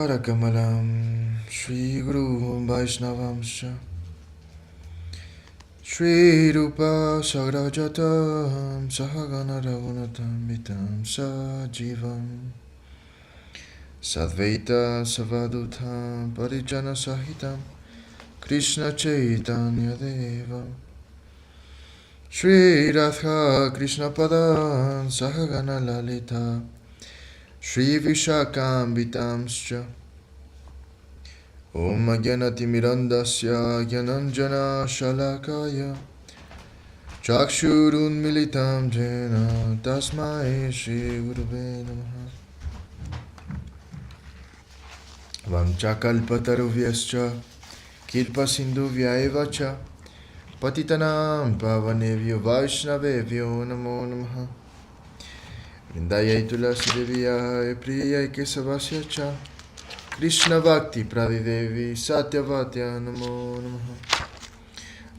Kamalam Shri Guru Vaishnavamsha Shri Rupa Sagrajatam Sahagana Ragunatam Vitam Sajivam Sadvaita Savadutam Parijana Sahitam Krishna Chaitanya Deva Shri Radha Krishna Padam Sahagana Lalita Shri Vishakam Vitamscha Om Gyanati Mirandasya Gyananjana Shalakaya Chakshurun Militam Jena Tasmai Shri Gurave Namaha Vamchakalpataruvhyascha Kirpa Sindhuvya Evacha Patitanam Pavanevyo Vaishnavevyo Namo Namaha Vindayai Tulasi Devya Priyai Kesavasya Cha Krishna Bhakti Pradidevi Satyavatya Namo Namaha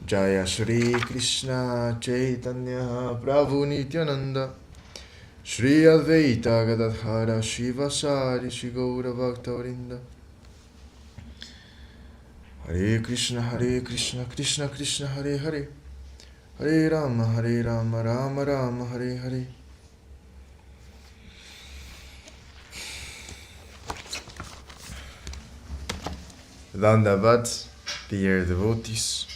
Jaya Shri Krishna Chaitanya Prabhu Nityananda Shri Advaita Gadadhara Shivasari Shri Gaura Bhakta Hare Krishna Krishna Krishna Hare Hare Hare Rama Rama Rama Hare Hare. Dandavat, dear devotees,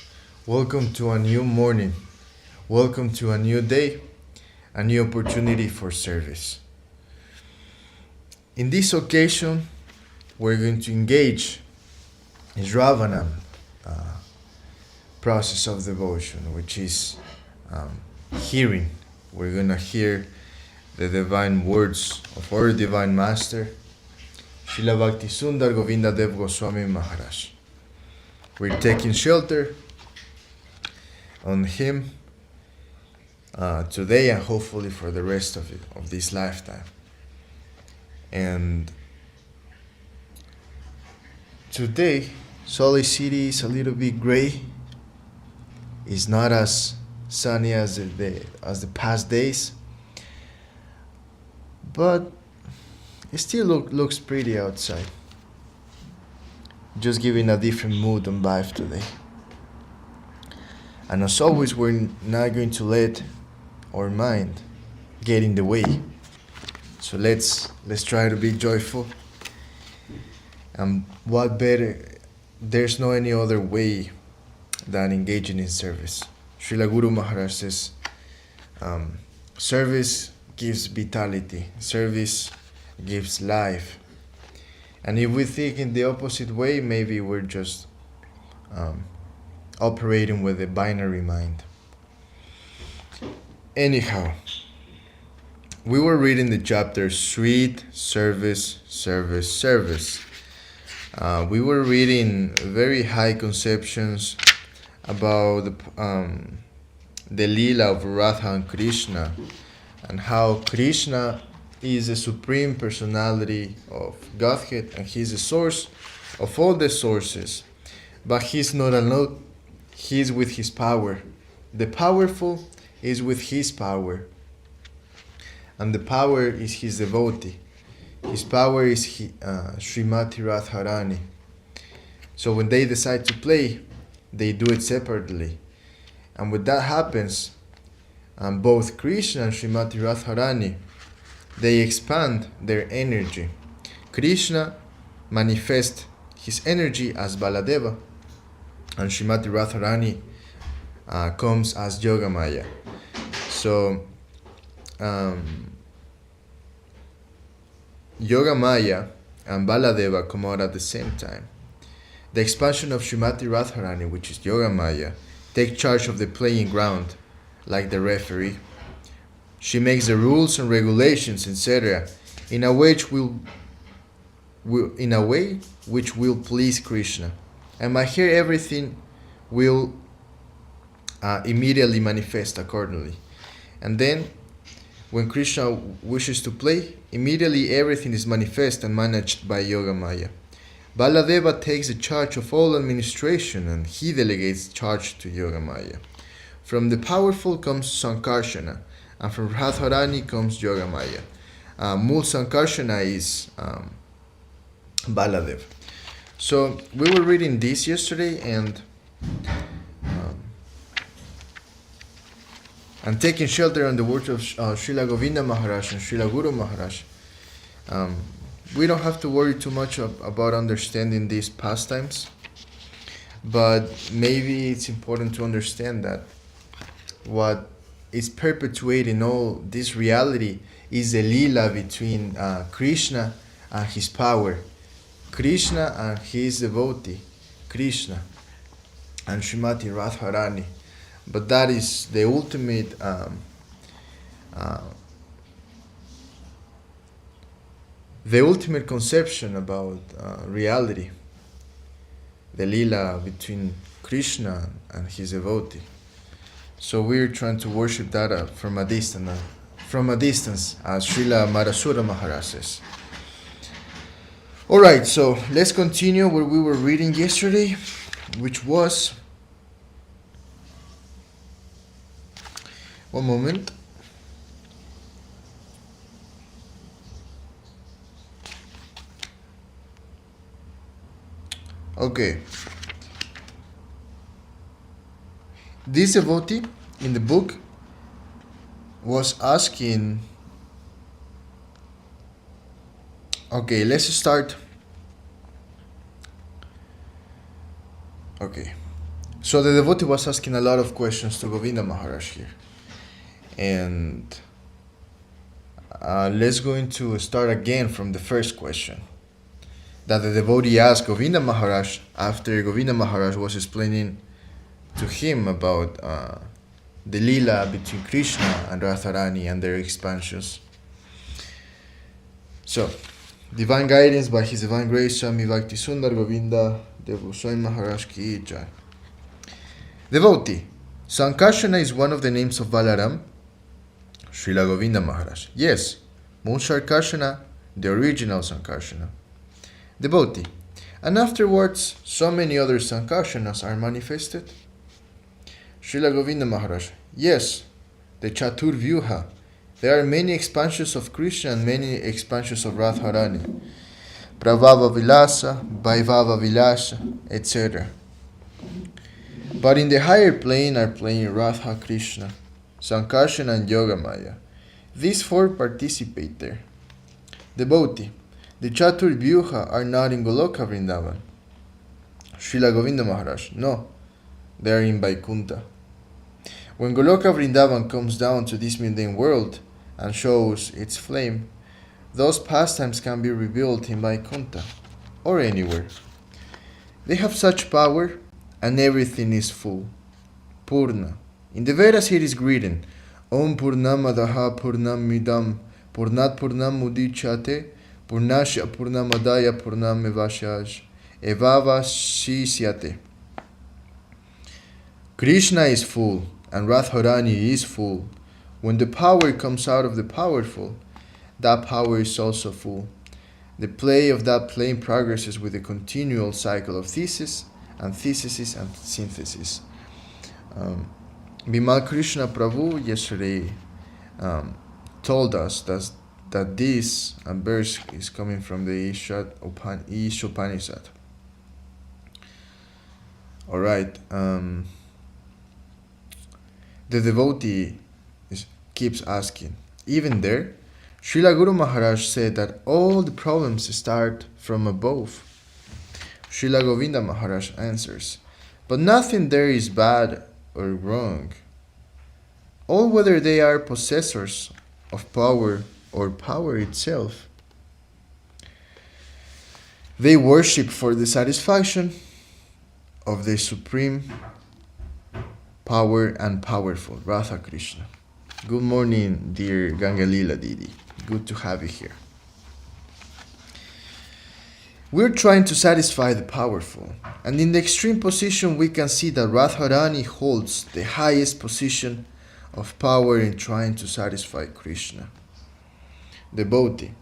welcome to a new morning, welcome to a new day, a new opportunity for service. In this occasion, we're going to engage in Śravaṇa process of devotion, which is hearing. We're going to hear the divine words of our divine master, Srila Bhakti Sundar Govinda Dev Goswami Maharaja. We're taking shelter on him today and hopefully for the rest of this lifetime. And today, Salt Lake City is a little bit gray. It's not as sunny as the past days, but it still looks pretty outside. Just giving a different mood and vibe today. And as always, we're not going to let our mind get in the way. So let's try to be joyful. And what better? There's no any other way than engaging in service. Srila Guru Maharaj says, service gives vitality. Service gives life. And if we think in the opposite way, maybe we're just operating with a binary mind. Anyhow, we were reading the chapter Sweet Service, Service, Service. We were reading very high conceptions about the Lila of Radha and Krishna, and how Krishna is the supreme personality of Godhead and he's the source of all the sources. But he's not alone, he's with his power. The powerful is with his power. And the power is his devotee. His power is Srimati Radharani. So when they decide to play, they do it separately. And when that happens, both Krishna and Srimati Radharani, they expand their energy. Krishna manifests his energy as Baladeva, and Srimati Radharani comes as Yogamaya. So, Yogamaya and Baladeva come out at the same time. The expansion of Srimati Radharani, which is Yogamaya, takes charge of the playing ground, like the referee. She makes the rules and regulations, etc., in a way which will please Krishna. And by here, everything will immediately manifest accordingly. And then, when Krishna wishes to play, immediately everything is manifest and managed by Yogamaya. Baladeva takes the charge of all administration and he delegates charge to Yogamaya. From the powerful comes Sankarshana, and from Radharani comes Yogamaya. Mul Sankarshana is Baladev. So we were reading this yesterday and taking shelter on the words of Srila Govinda Maharaj and Srila Guru Maharaj. We don't have to worry too much about understanding these pastimes, but maybe it's important to understand that what is perpetuating all this reality is the lila between Krishna and his power, Krishna and his devotee, Krishna and Srimati Radharani. But that is the ultimate conception about reality, the lila between Krishna and his devotee. So we're trying to worship that from a distance, as Srila Marasura Maharaj says. All right, so let's continue what we were reading yesterday, which was, one moment. Okay. This devotee in the book was asking. Okay, let's start. Okay. So the devotee was asking a lot of questions to Govinda Maharaj here. And let's going to start again from the first question that the devotee asked Govinda Maharaj after Govinda Maharaj was explaining to him about the lila between Krishna and Radharani and their expansions. So, Divine Guidance by His Divine Grace Swami Bhakti Sundar Govinda Dev Goswami Maharaj Ki Jai. Devotee, Sankarsana is one of the names of Balaram, Srila Govinda Maharaj. Yes, Munsharkarshana, the original Sankarsana. Devotee, and afterwards so many other Sankarshanas are manifested? Srila Govinda Maharaj. Yes, the Chatur Vyuha. There are many expansions of Krishna and many expansions of Radharani. Prabhava Vilasa, Vaivava Vilasa, etc. But in the higher plane are playing Radha Krishna, Sankarsana and Yogamaya. These four participate there. Devotee, the Chatur Vyuha are not in Goloka Vrindavan. Srila Govinda Maharaj. No, they are in Vaikuntha. When Goloka Vrindavan comes down to this mundane world and shows its flame, those pastimes can be revealed in Vaikuntha or anywhere. They have such power and everything is full. Purna. In the Vedas it is written, Om Purnamadaha Purnam Midam Purnat Purnam Mudichyate Purnasya Purnamadaya Purnam Evashaj Evava Shisyate. Krishna is full and Radharani is full. When the power comes out of the powerful, that power is also full. The play of that plane progresses with a continual cycle of thesis and thesis and synthesis. Bimal Krishna Prabhu yesterday told us that this verse is coming from the Ishopanishad. All right. The devotee keeps asking. Even there, Srila Guru Maharaj said that all the problems start from above. Srila Govinda Maharaj answers, but nothing there is bad or wrong. All, whether they are possessors of power or power itself, they worship for the satisfaction of the supreme power and powerful, Radha Krishna. Good morning, dear Gangalila Didi. Good to have you here. We're trying to satisfy the powerful, and in the extreme position we can see that Radharani holds the highest position of power in trying to satisfy Krishna. Devotee.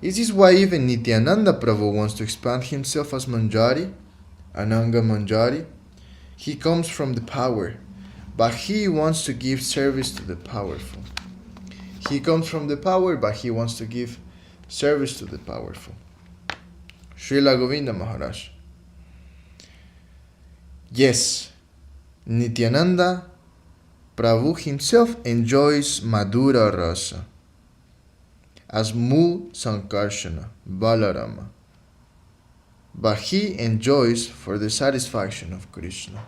Is this why even Nityananda Prabhu wants to expand himself as Manjari, Ananga Manjari? He comes from the power, but he wants to give service to the powerful. He comes from the power, but he wants to give service to the powerful. Srila Govinda Maharaj. Yes, Nityananda Prabhu himself enjoys Madhura Rasa as Mul Sankarshana, Balarama. But he enjoys for the satisfaction of Krishna.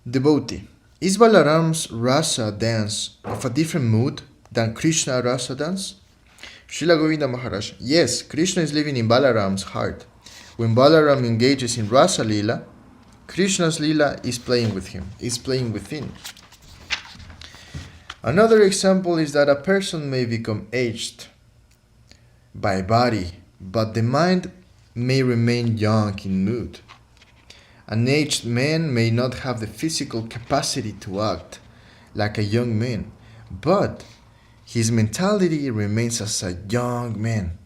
Devotee. Is Balaram's rasa dance of a different mood than Krishna rasa dance? Srila Govinda Maharaj. Yes, Krishna is living in Balaram's heart. When Balaram engages in rasa lila, Krishna's lila is playing with him, is playing within. Another example is that a person may become aged by body, but the mind may remain young in mood. An aged man may not have the physical capacity to act like a young man, but his mentality remains as a young man.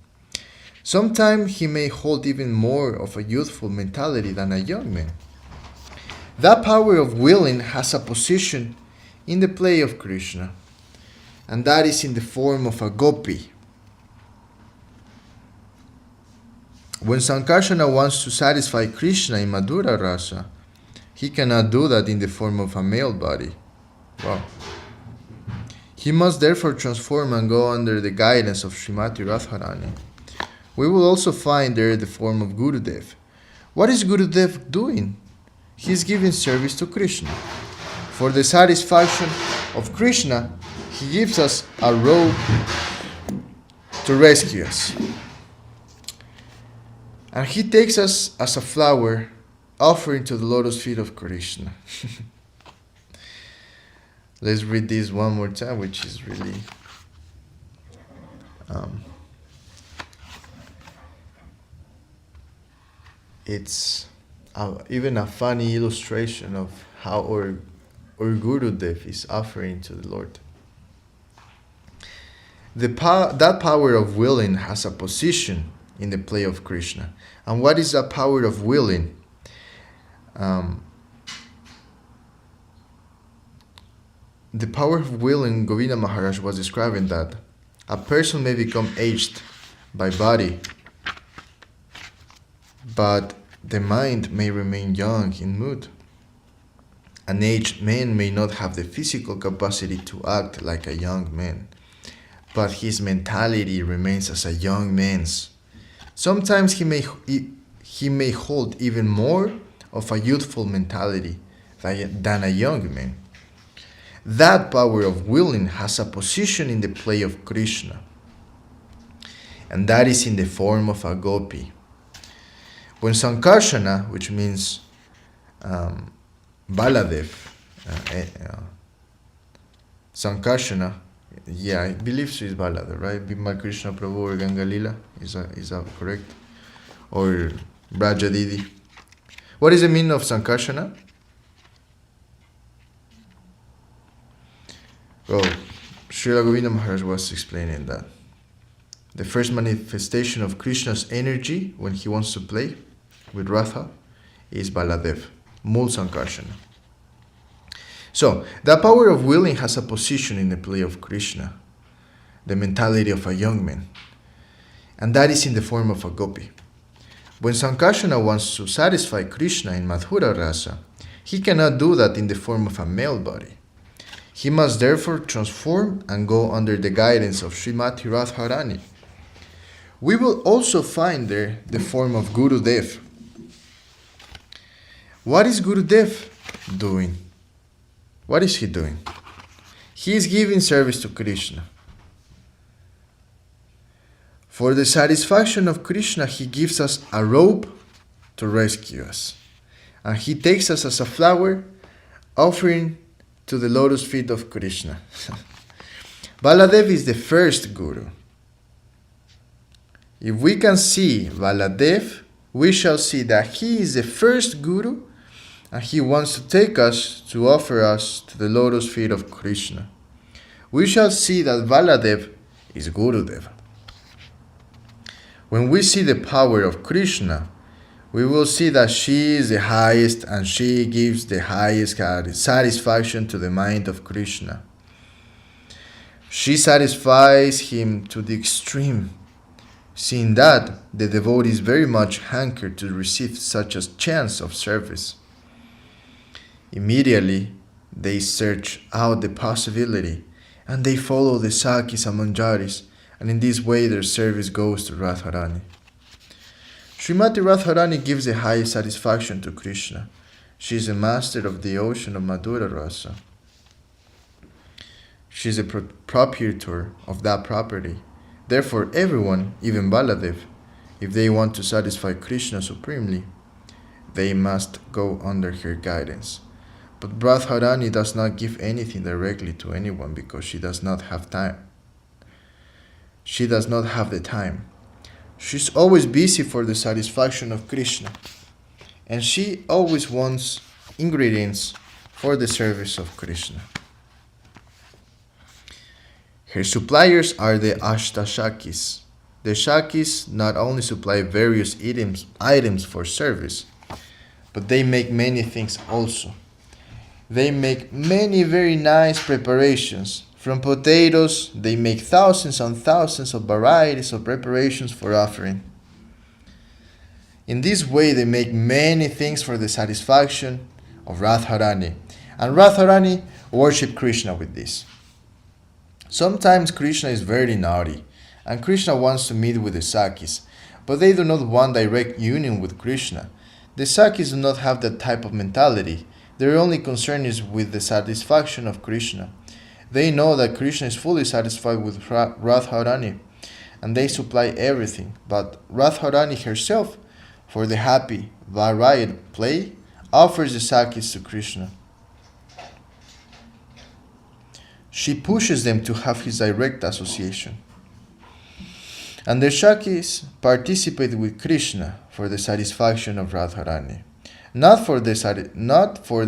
Sometimes he may hold even more of a youthful mentality than a young man. That power of willing has a position in the play of Krishna, and that is in the form of a gopi. When Sankarsana wants to satisfy Krishna in Madhura Rasa, he cannot do that in the form of a male body. Wow. He must therefore transform and go under the guidance of Srimati Radharani. We will also find there the form of Gurudev. What is Gurudev doing? He is giving service to Krishna. For the satisfaction of Krishna, he gives us a robe to rescue us. And he takes us as a flower offering to the lotus feet of Krishna. Let's read this one more time, which is really it's even a funny illustration of how our Gurudev is offering to the Lord. That power of willing has a position in the play of Krishna. And what is that power of willing? The power of willing, Govinda Maharaj was describing that a person may become aged by body, but the mind may remain young in mood. An aged man may not have the physical capacity to act like a young man, but his mentality remains as a young man's. Sometimes he may hold even more of a youthful mentality than a young man. That power of willing has a position in the play of Krishna, and that is in the form of a gopi. When Sankarshana, which means Baladev, Sankarshana, yeah, I believe she is Baladev, right? Bhima Krishna Prabhu or Gangalila, is that correct? Or Braja Didi. What is the meaning of Sankarshana? Well, Srila Govinda Maharaj was explaining that the first manifestation of Krishna's energy when he wants to play with Radha is Baladev, Mul Sankarshana. So, the power of willing has a position in the play of Krishna, the mentality of a young man, and that is in the form of a gopi. When Sankarshana wants to satisfy Krishna in Madhura Rasa, he cannot do that in the form of a male body. He must therefore transform and go under the guidance of Srimati Radharani. We will also find there the form of Gurudev. What is Gurudev doing? What is he doing? He is giving service to Krishna. For the satisfaction of Krishna, he gives us a robe to rescue us. And he takes us as a flower, offering to the lotus feet of Krishna. Baladev is the first guru. If we can see Baladev, we shall see that he is the first guru, and he wants to take us to offer us to the lotus feet of Krishna. We shall see that Baladev is Gurudev. When we see the power of Krishna, we will see that she is the highest and she gives the highest satisfaction to the mind of Krishna. She satisfies him to the extreme. Seeing that, the devotees very much hanker to receive such a chance of service. Immediately, they search out the possibility and they follow the Sakis and Manjaris, and in this way their service goes to Radharani. Srimati Radharani gives the highest satisfaction to Krishna. She is a master of the ocean of Madhura Rasa. She is a proprietor of that property. Therefore, everyone, even Baladev, if they want to satisfy Krishna supremely, they must go under her guidance. But Radharani does not give anything directly to anyone because she does not have time. She does not have the time. She's always busy for the satisfaction of Krishna. And she always wants ingredients for the service of Krishna. Her suppliers are the Ashtashakis. The Shakis not only supply various items for service, but they make many things also. They make many very nice preparations. From potatoes, they make thousands and thousands of varieties of preparations for offering. In this way, they make many things for the satisfaction of Radharani. And Radharani worship Krishna with this. Sometimes Krishna is very naughty, and Krishna wants to meet with the Sakis, but they do not want direct union with Krishna. The Sakis do not have that type of mentality. Their only concern is with the satisfaction of Krishna. They know that Krishna is fully satisfied with Radharani, and they supply everything. But Radharani herself, for the happy, varied play, offers the Sakis to Krishna. She pushes them to have his direct association. And the Shakis participate with Krishna for the satisfaction of Radharani, not for the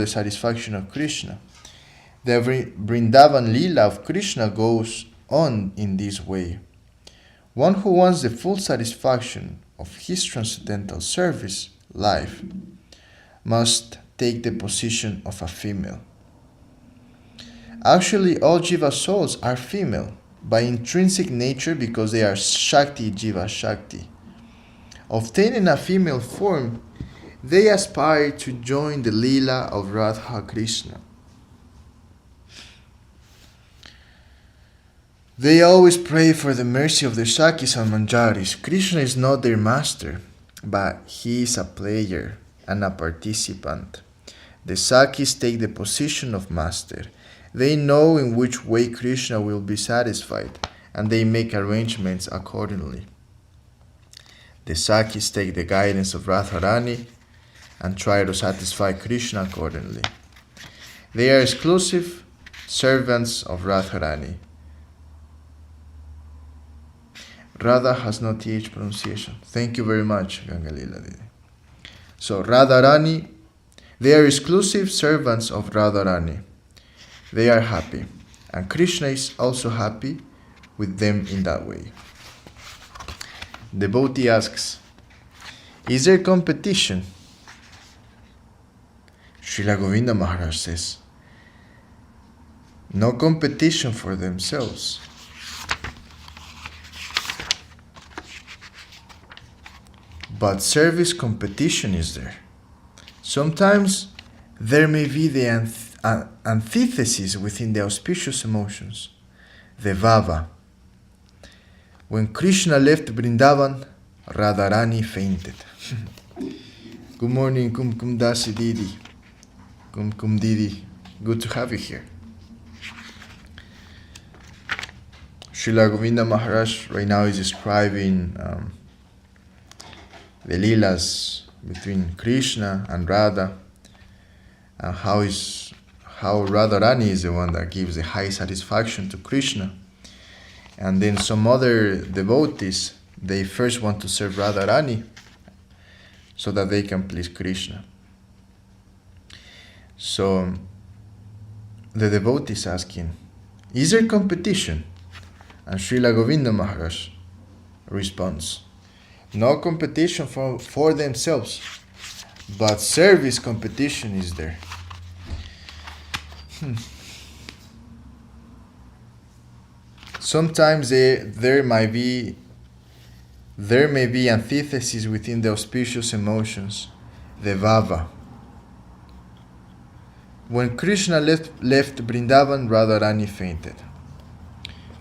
satisfaction of Krishna. The Vrindavan Lila of Krishna goes on in this way. One who wants the full satisfaction of his transcendental service life must take the position of a female. Actually, all Jiva souls are female by intrinsic nature because they are Shakti Jiva Shakti. Obtaining a female form, they aspire to join the Leela of Radha Krishna. They always pray for the mercy of the Shakis and Manjaris. Krishna is not their master, but he is a player and a participant. The Sakis take the position of master. They know in which way Krishna will be satisfied, and they make arrangements accordingly. The Sakis take the guidance of Radharani and try to satisfy Krishna accordingly. They are exclusive servants of Radharani. Radha has no TH pronunciation. Thank you very much, Gangalila Didi. So Radharani, they are exclusive servants of Radharani. They are happy, and Krishna is also happy with them in that way. The devotee asks, is there competition? Srila Govinda Maharaj says, no competition for themselves. But service competition is there. Sometimes there may be the antithesis within the auspicious emotions, the Vava. When Krishna left Vrindavan, Radharani fainted. Good morning, Kum Dasi Didi. Kum Didi. Good to have you here. Srila Govinda Maharaj right now is describing the Leelas between Krishna and Radha, and how Radharani is the one that gives the high satisfaction to Krishna. And then some other devotees, they first want to serve Radharani so that they can please Krishna. So the devotee is asking, is there competition? And Srila Govinda Maharaj responds, no competition for themselves, but service competition is there. Sometimes there may be antithesis within the auspicious emotions, the bhava. When Krishna left Vrindavan, Radharani fainted.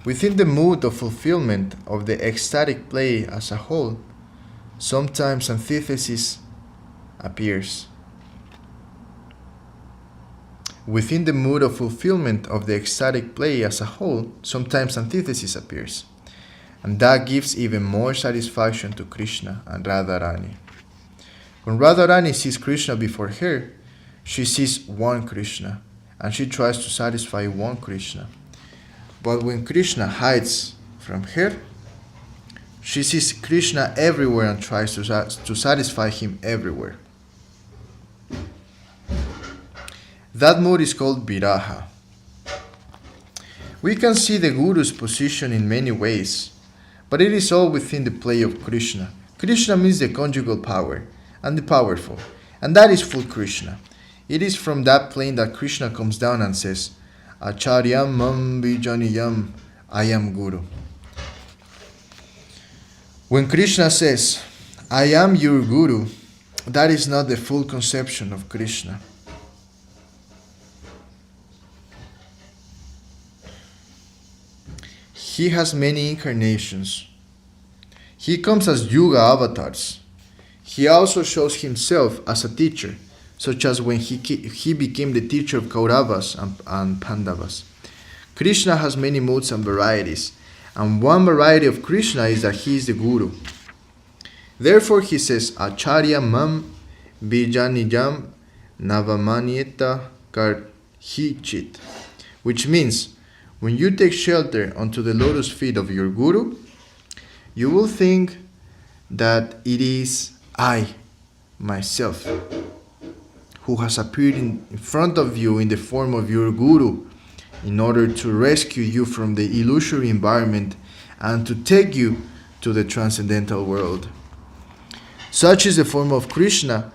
Within the mood of fulfillment of the ecstatic play as a whole, sometimes antithesis appears. Within the mood of fulfillment of the ecstatic play as a whole, sometimes antithesis appears. And that gives even more satisfaction to Krishna and Radharani. When Radharani sees Krishna before her, she sees one Krishna, and she tries to satisfy one Krishna. But when Krishna hides from her, she sees Krishna everywhere and tries to satisfy him everywhere. That mood is called viraha. We can see the Guru's position in many ways, but it is all within the play of Krishna. Krishna means the conjugal power and the powerful, and that is full Krishna. It is from that plane that Krishna comes down and says, Acharyam mam vijaniyam, I am Guru. When Krishna says, I am your Guru, that is not the full conception of Krishna. He has many incarnations. He comes as Yuga avatars. He also shows himself as a teacher, such as when he became the teacher of Kauravas and Pandavas. Krishna has many moods and varieties, and one variety of Krishna is that he is the Guru. Therefore he says, Acharya mam bijanijam navamanyeta karhichit, which means, when you take shelter onto the lotus feet of your Guru, you will think that it is I, myself, who has appeared in front of you in the form of your Guru in order to rescue you from the illusory environment and to take you to the transcendental world. Such is the form of Krishna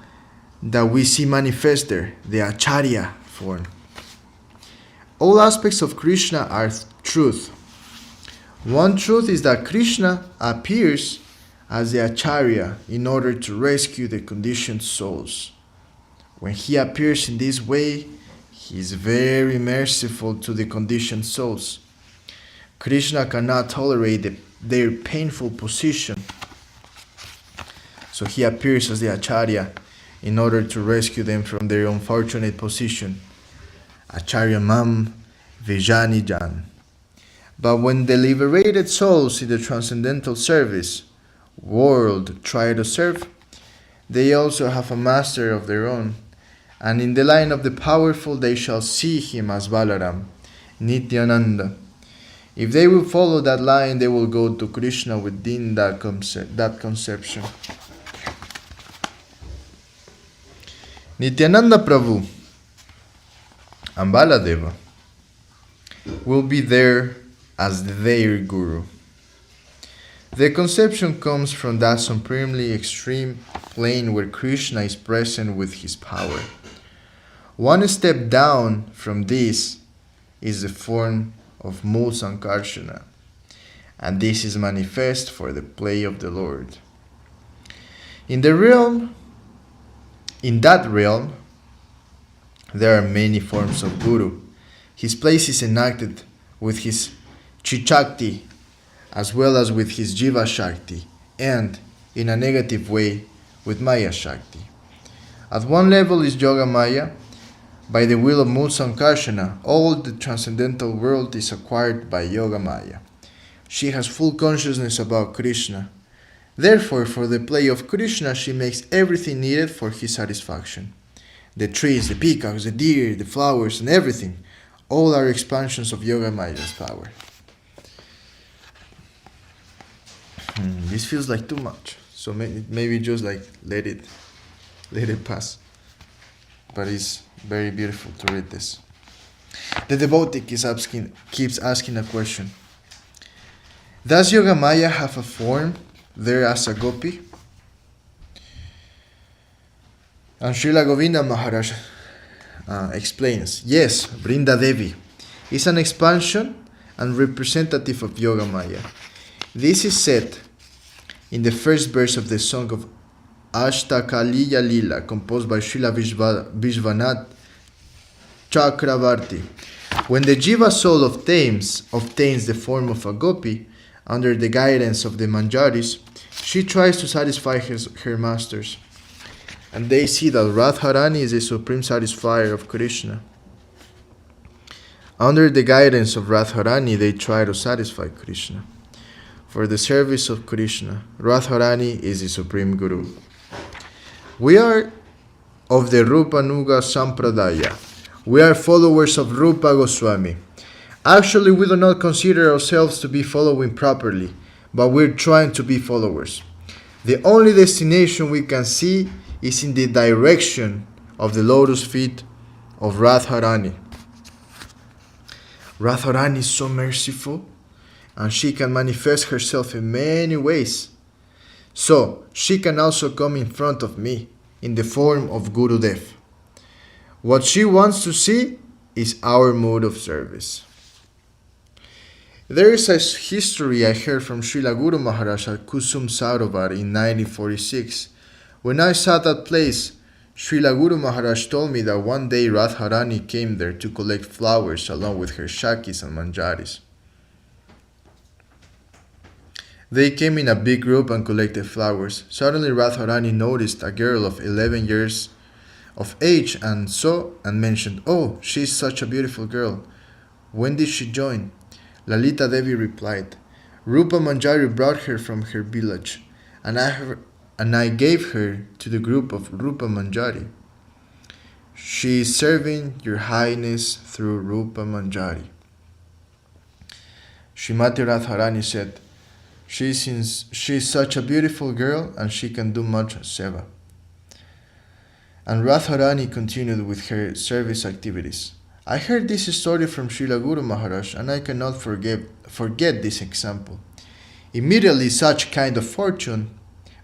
that we see manifest there, the Acharya form. All aspects of Krishna are truth. One truth is that Krishna appears as the Acharya in order to rescue the conditioned souls. When he appears in this way, he is very merciful to the conditioned souls. Krishna cannot tolerate their painful position, so he appears as the Acharya in order to rescue them from their unfortunate position. Acharya mam vijani jan. But when the liberated souls in the transcendental service world try to serve, they also have a master of their own, and in the line of the powerful they shall see him as Balaram, Nityananda. If they will follow that line, they will go to Krishna within that conception. Nityananda Prabhu and Baladeva will be there as their Guru. The conception comes from that supremely extreme plane where Krishna is present with his power. One step down from this is the form of Mul Sankarshana, and this is manifest for the play of the Lord. In that realm, there are many forms of Guru. His place is enacted with his Chichakti as well as with his Jiva Shakti, and, in a negative way, with Maya Shakti. At one level is Yoga Maya. By the will of Mul Sankarshana, all the transcendental world is acquired by Yoga Maya. She has full consciousness about Krishna. Therefore, for the play of Krishna, she makes everything needed for his satisfaction. The trees, the peacocks, the deer, the flowers, and everything, all are expansions of Yoga Maya's power. This feels like too much, so maybe just like let it pass. But it's very beautiful to read this. The devotee keeps asking a question. Does Yoga Maya have a form there as a gopi? And Srila Govinda Maharaj explains, yes, Brinda Devi is an expansion and representative of Yoga Maya. This is said in the first verse of the song of Ashtakaliya Lila, composed by Srila Vishwanath Chakravarti. When the Jiva soul obtains the form of a gopi, under the guidance of the Manjaris, she tries to satisfy her masters. And they see that Radharani is the supreme satisfier of Krishna. Under the guidance of Radharani, they try to satisfy Krishna. For the service of Krishna, Radharani is the supreme Guru. We are of the Rupa Nuga Sampradaya. We are followers of Rupa Goswami. Actually, we do not consider ourselves to be following properly, but we're trying to be followers. The only destination we can see is in the direction of the lotus feet of Radharani. Radharani is so merciful, and she can manifest herself in many ways. So, she can also come in front of me in the form of Gurudev. What she wants to see is our mode of service. There is a history I heard from Srila Guru Maharaj at Kusum Sarovar in 1946. When I saw that place, Srila Guru Maharaj told me that one day Radharani came there to collect flowers along with her Shakis and Manjaris. They came in a big group and collected flowers. Suddenly Radharani noticed a girl of 11 years of age and mentioned, "Oh, she's such a beautiful girl. When did she join?" Lalita Devi replied, "Rupa Manjari brought her from her village, and I gave her to the group of Rupa Manjari. She is serving your highness through Rupa Manjari." Srimati Radharani said, She is such a beautiful girl and she can do much seva. And Radharani continued with her service activities. I heard this story from Srila Guru Maharaj and I cannot forget this example. Immediately such kind of fortune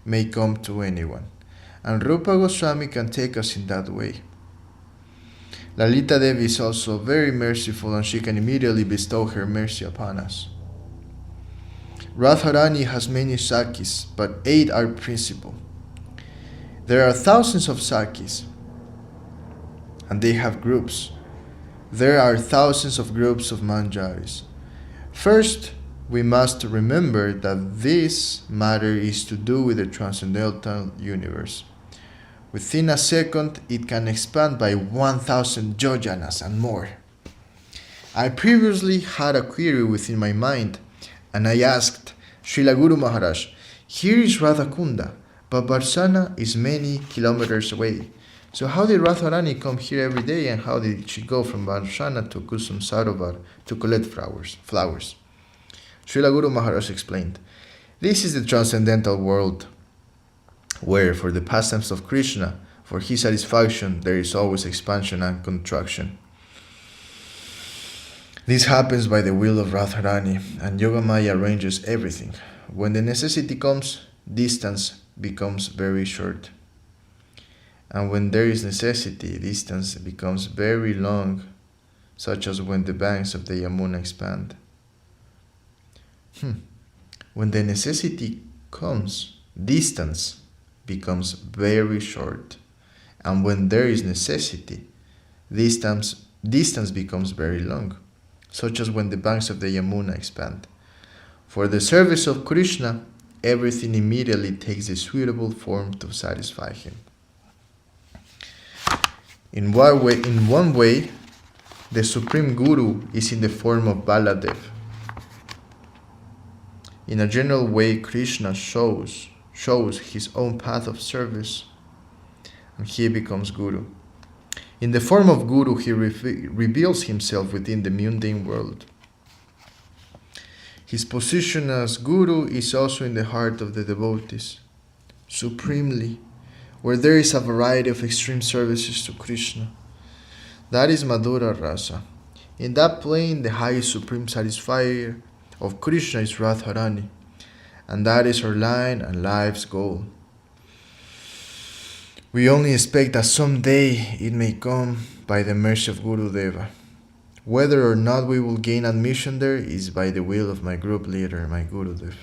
may come to anyone, and Rupa Goswami can take us in that way. Lalita Devi is also very merciful and she can immediately bestow her mercy upon us. Radharani has many Sakis, but 8 are principal. There are thousands of Sakis, and they have groups. There are thousands of groups of Manjaris. First, we must remember that this matter is to do with the transcendental universe. Within a second, it can expand by 1,000 yojanas and more. I previously had a query within my mind, and I asked Srila Guru Maharaj, here is Radhakunda, but Barsana is many kilometers away. So how did Radharani come here every day, and how did she go from Barsana to Kusum Sarovar to collect flowers? Srila Guru Maharaj explained, this is the transcendental world, where for the pastimes of Krishna, for his satisfaction, there is always expansion and contraction. This happens by the will of Radharani, and Yogamaya arranges everything. When the necessity comes, distance becomes very short. And when there is necessity, distance becomes very long, such as when the banks of the Yamuna expand. When the necessity comes, distance becomes very short. And when there is necessity, distance becomes very long, such as when the banks of the Yamuna expand. For the service of Krishna, everything immediately takes a suitable form to satisfy him. In one way, the Supreme Guru is in the form of Baladev. In a general way, Krishna shows his own path of service, and he becomes Guru. In the form of Guru, he reveals himself within the mundane world. His position as Guru is also in the heart of the devotees, supremely, where there is a variety of extreme services to Krishna. That is Madhura Rasa. In that plane, the highest supreme satisfier of Krishna is Radharani, and that is her line and life's goal. We only expect that someday it may come by the mercy of Guru Deva. Whether or not we will gain admission there is by the will of my group leader, my Gurudev.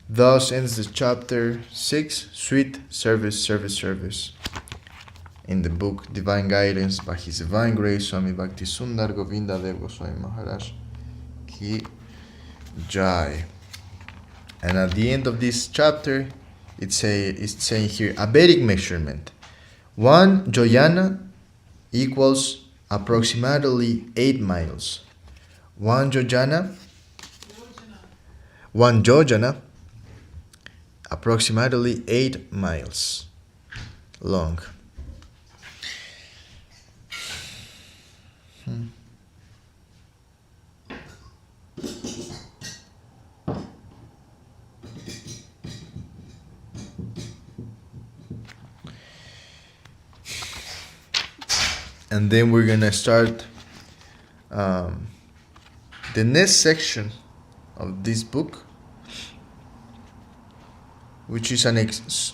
Thus ends the chapter 6, Sweet Service, Service, Service, in the book Divine Guidance by His Divine Grace Swami Bhakti Sundar Govinda Dev Goswami Maharaj Ki Jai. And at the end of this chapter, it's saying here a Vedic measurement. 1 Jojana equals approximately 8 miles. 1 Jojana, approximately 8 miles long. And then we're gonna start the next section of this book, which is it's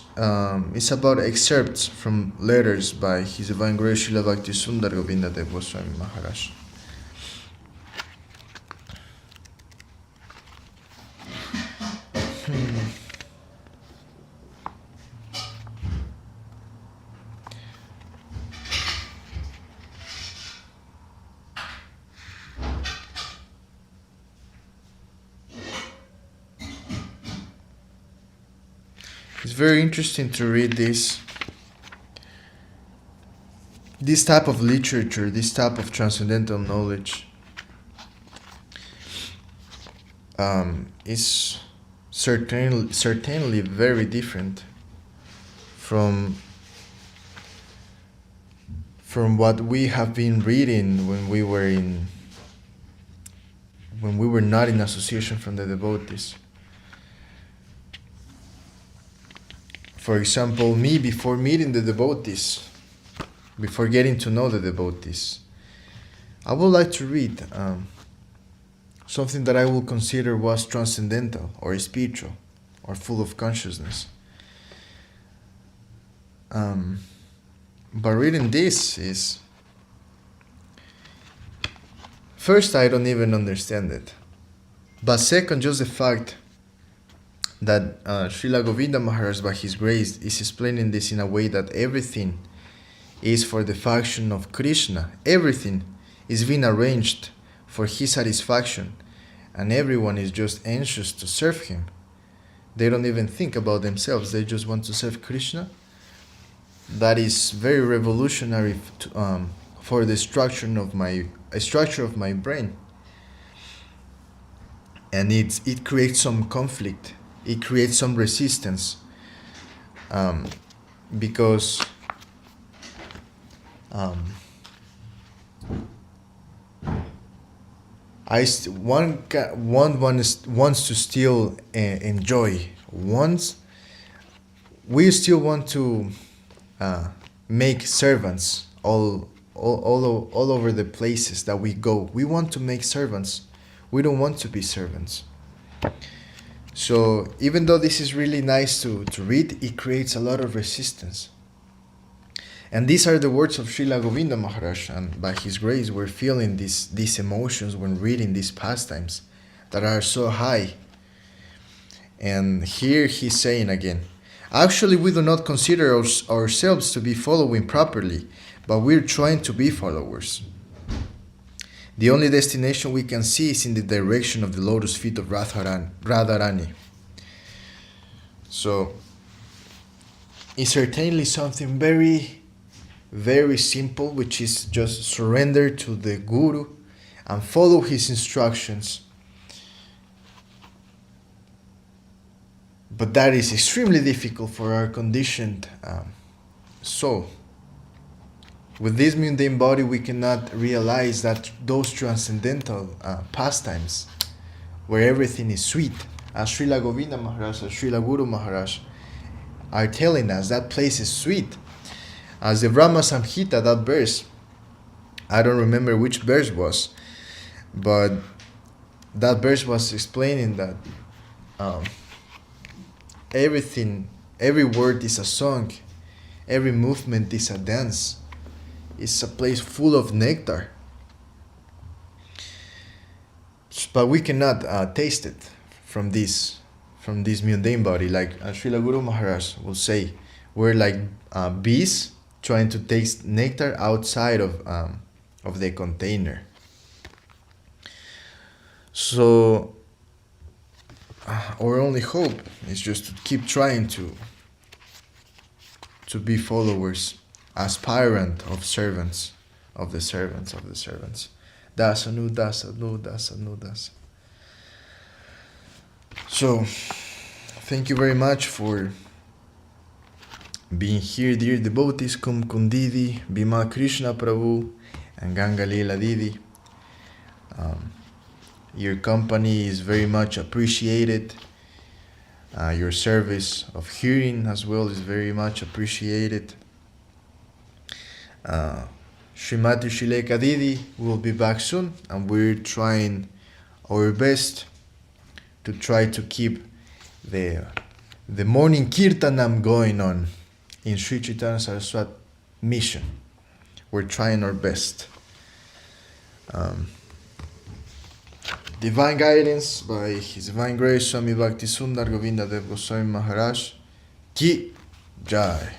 about excerpts from letters by His Divine Grace Srila Bhakti Sundar Govinda Dev Goswami Maharaj. It's very interesting to read this type of literature, this type of transcendental knowledge. Is certainly very different from what we have been reading when we were not in association from the devotees. For example, me, before meeting the devotees, before getting to know the devotees, I would like to read something that I will consider was transcendental or spiritual or full of consciousness. But reading this is, first, I don't even understand it. But second, just the fact that Srila Govinda Maharaj, by his grace, is explaining this in a way that everything is for the function of Krishna. Everything is being arranged for his satisfaction, and everyone is just anxious to serve him. They don't even think about themselves, they just want to serve Krishna. That is very revolutionary for the structure of my brain. And it creates some conflict. It creates some resistance, because one wants to still enjoy. We still want to make servants all over the places that we go. We want to make servants. We don't want to be servants. So even though this is really nice to read, it creates a lot of resistance. And these are the words of Srila Govinda Maharaj, and by his grace we're feeling these emotions when reading these pastimes that are so high. And here he's saying again, actually we do not consider ourselves to be following properly, but we're trying to be followers. The only destination we can see is in the direction of the lotus feet of Radharani. So, it's certainly something very, very simple, which is just surrender to the Guru and follow his instructions. But that is extremely difficult for our conditioned soul. With this mundane body, we cannot realize that those transcendental pastimes, where everything is sweet, as Srila Govinda Maharaj, as Srila Guru Maharaj are telling us, that place is sweet. As the Brahma Samhita, that verse, I don't remember which verse was, but that verse was explaining that um, everything, every word is a song, every movement is a dance. It's a place full of nectar. But we cannot taste it from this mundane body. Like Srila Guru Maharaj will say, we're like bees trying to taste nectar outside of the container. So our only hope is just to keep trying to be followers, aspirant of servants, of the servants, of the servants. Dasa nu dasa nu dasa nu dasa. So, thank you very much for being here, dear devotees. Kum Kundidi, Bhima Krishna Prabhu, and Ganga Leela Didi. Your company is very much appreciated. Your service of hearing as well is very much appreciated. Srimati Shileka Didi will be back soon, and we're trying our best to try to keep the morning kirtanam going on in Sri Chaitanya Saraswat mission. We're trying our best. Divine guidance by His Divine Grace Swami Bhakti Sundar Govinda Dev Goswami Maharaj Ki Jai.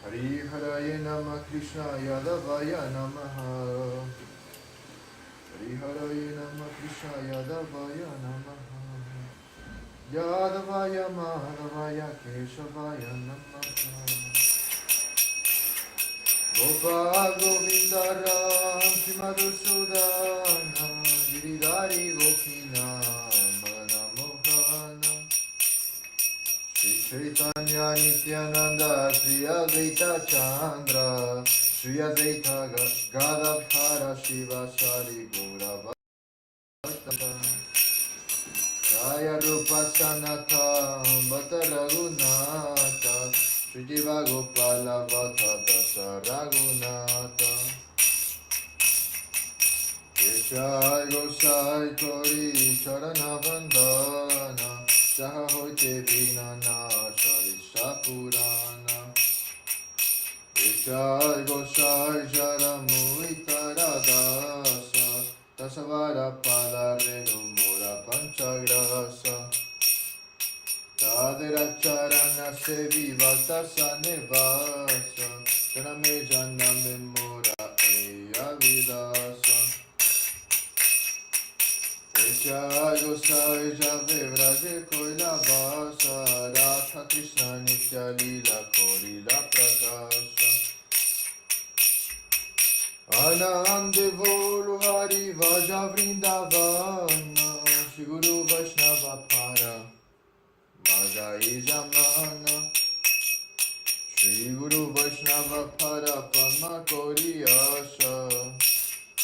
Hari Haraye Nama Krishna Yadavaya Namaha. Hari Haraye Nama Krishna Yadavaya Namaha. Yadavaya Madhavaya Keshavaya Namaha. Gopal Govinda Ram Madhusudana Giridhari Gopina Manamohana. Sri Chaitanya Nityananda Sri Advaita Chandra Sri Advaita Gadadhara Shiva Shari Gaura Bhattata Jaya Rupa Sanatha Bhatta Raghunatha Sri Jiva Gopala Bhatta Dasa Raghunatha Jai Gosai Tori Charana Vandana Jaha hoite vinana Sharisha Purana Vishai Gosai Jaramuita Radasa Dasavara Pada Renu Mura Panchagrasa Tadera Charana Sevi Vatasa Nevasa Janame Janame Mura Eya Vidasa Jai Gosai Jave Vraje Koila Vasa Radha Krishna Nitya Lila Korila Prakasha Anam Devo Hari Vaja Vrindavana Shri Guru Vaishnava Para Maja Ijamana Shri Guru Vaishnava Para Pama Koriyasha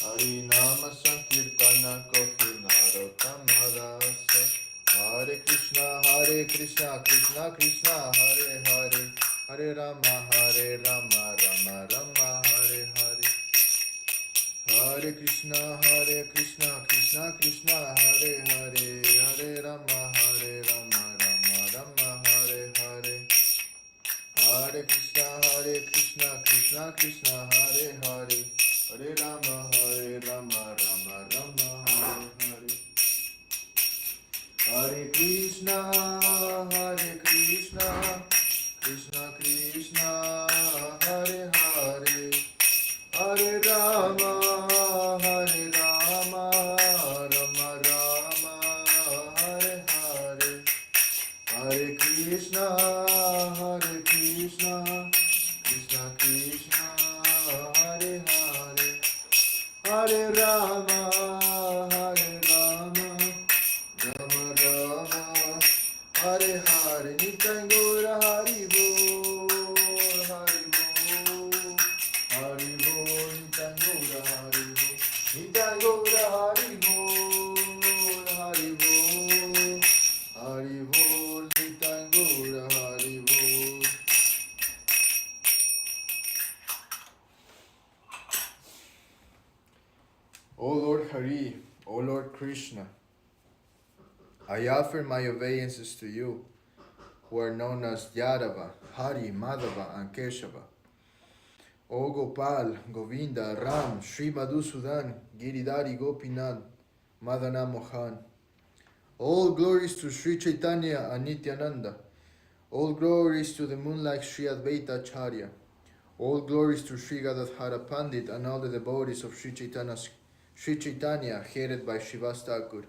Hari Nama Sankirtana Kokinaro Tamadasa Hare Krishna Krishna Krishna Hare Hare Hare Rama Rama Rama Hare Hare Hare Krishna Krishna Krishna Hare Hare Hare Rama Rama Hare Hare Hare Krishna Krishna Hare Hare Hare Rama Rama Rama Hare Hare Hare Krishna, Krishna Krishna, Hare Hare, Hare Rama, Rama Rama, Hare Hare, Hare Krishna, Krishna Krishna, Hare Hare, Hare Rama, Rama Rama, Hare Hare. Nitai Gaura Hari Bol, Hari Bol, Hari Bol, Nitai Gaura Hari Bol, Nitai Gaura Hari Bol, Hari Bol, Hari Bol, Nitai Gaura Hari Bol. O Lord Hari, O Lord Krishna, I offer my obeisances to you, who are known as Yadava, Hari, Madhava, and Keshava. O Gopal, Govinda, Ram, Sri Madhusudan, Giridhari Gopinath, Madana Mohan. All glories to Sri Chaitanya and Nityananda. All glories to the moon-like Sri Advaita Acharya. All glories to Sri Gadadhara Pandit and all the devotees of Sri Chaitanya, headed by Srivas Thakur.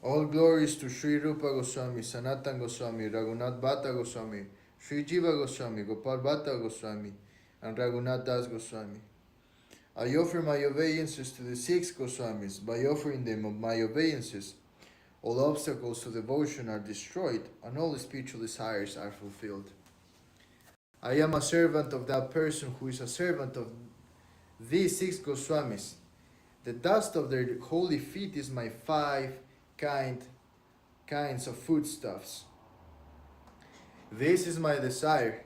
All glories to Sri Rupa Goswami, Sanatan Goswami, Raghunath Bhatta Goswami, Sri Jiva Goswami, Gopal Bhatta Goswami, and Raghunath Das Goswami. I offer my obeisances to the 6 Goswamis. By offering them my obeisances, all obstacles to devotion are destroyed and all spiritual desires are fulfilled. I am a servant of that person who is a servant of these 6 Goswamis. The dust of their holy feet is my 5 kinds of foodstuffs. This is my desire,